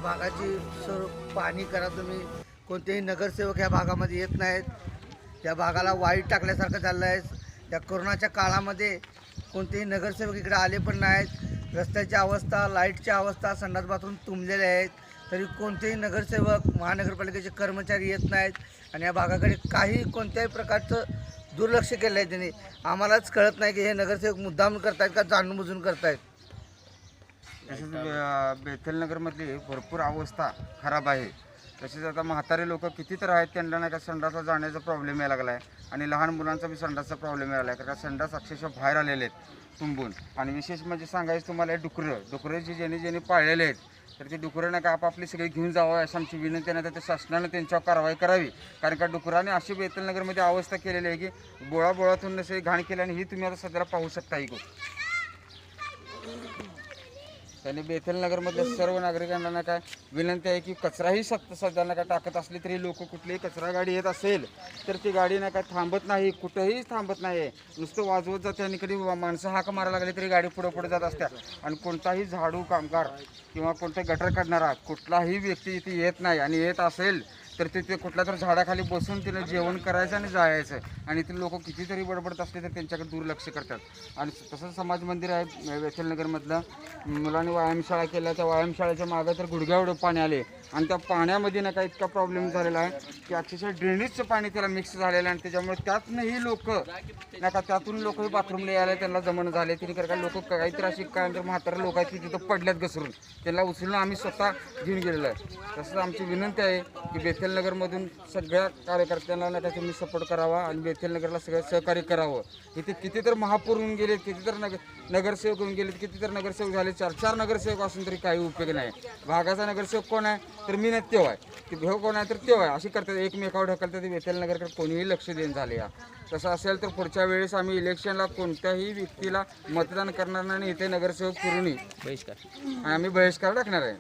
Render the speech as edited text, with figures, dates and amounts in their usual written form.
भागाची सर्व पाहणी करा तुम्ही. कोणतेही नगरसेवक ह्या भागामध्ये येत नाहीत. त्या भागाला वाईट टाकल्यासारखं झालं आहे. त्या कोरोनाच्या काळामध्ये कोणतेही नगरसेवक इकडे आले पण नाहीत. रस्त्याची अवस्था, लाईटची अवस्था, संडास बाथरूम तुंबलेले आहेत. तरी कोणतेही नगरसेवक, महानगरपालिकेचे कर्मचारी येत नाहीत आणि या भागाकडे काही कोणत्याही प्रकारचं दुर्लक्ष केलं आहे त्यांनी. आम्हालाच कळत नाही की हे नगरसेवक मुद्दाम करतायत का जाणून बुजून करतायत. तसेच बेथलनगरमधली भरपूर अवस्था खराब आहे. तसेच आता म्हातारे लोक किती तर आहेत, त्यांना नाही का संडासला जाण्याचा प्रॉब्लेम यायला लागला आहे आणि लहान मुलांचा बी संडासचा प्रॉब्लेम यायला आहे. कारण संडास अक्षरशः बाहेर आलेले आहेत तुंबून. आणि विशेष म्हणजे सांगायचं तुम्हाला, हे डुकरं जे ज्यांनी पाळलेले आहेत, तर ते डुकरं नाही का आपापली सगळी घेऊन जावं अशी आमची विनंती आहे. तर ते शासनानं त्यांच्यावर कारवाई करावी. कारण का डुकराने अशी बेथलनगरमध्ये अवस्था केलेली आहे की बोळातून नसे घाण केली. आणि ही तुम्ही आता सध्याला पाहू शकता ही गोष्ट. त्यांनी बेथलनगरमधल्या सर्व नागरिकांना ना काय विनंती आहे की कचराही सध्या ना काय टाकत असली तरी लोक कुठलीही कचरा गाडी येत असेल तर ती गाडी ना काय थांबत नाही, कुठेही थांबत नाही, नुसतं वाजवत जाते. आणि कधी माणसं हाक मारायला लागली तरी गाडी पुढे जात असत्या. आणि कोणताही झाडू कामगार किंवा कोणता गटर काढणारा कुठलाही व्यक्ती इथे येत नाही. आणि येत असेल तर तिथे कुठल्या तर झाडाखाली बसून तिने जेवण करायचं आणि जायचं. आणि ते लोक कितीतरी बडबडत असले तर त्यांच्याकडे दुर्लक्ष करतात. आणि तसंच समाज मंदिर आहे बेथलनगरमधलं. मुलांनी व्यायामशाळा केल्या, त्या व्यायामशाळेच्या मागं तर गुडघ्याएवढं पाणी आले. आणि त्या पाण्यामध्ये ना काय इतका प्रॉब्लेम झालेला आहे की अक्षरशः ड्रेनेजचं पाणी त्याला मिक्स झालेलं आहे. आणि त्याच्यामुळे त्यातनंही लोक नाही का त्यातून लोकही बाथरूमला यायला त्यांना जमणं झाले. तरी का लोक काहीतरी अशी काय म्हातारे लोक आहेत की तिथं पडल्यात घसरून, त्यांना उचलून आम्ही स्वतः घेऊन गेलेलो आहे. तसंच आमची विनंती आहे की बेथलनगरमधून सगळ्या कार्यकर्त्यांना नाही का तुम्ही सपोर्ट करावा आणि बेथलनगरला सगळं सहकार्य करावं. इथे किती तर महापौर होऊन गेलेत, किती तर नगरसेवक होऊन गेलेत, किती तर नगरसेवक झाले. 4 नगरसेवक असून तरी काही उपयोग नाही. भागाचा नगरसेवक कोण आहे तर मी नाही, तेव्हा आहे. ते भेव कोण आहे तर तेव्हा आहे. अशी करतात, एकमेकावर ढकलतात. ते बेथलनगरकडे कोणीही लक्ष देणं झाले. या तसं असेल तर पुढच्या वेळेस आम्ही इलेक्शनला कोणत्याही व्यक्तीला मतदान करणार नाही. इथे नगरसेवक फिरूनही बहिष्कार, आम्ही बहिष्कार टाकणार आहे.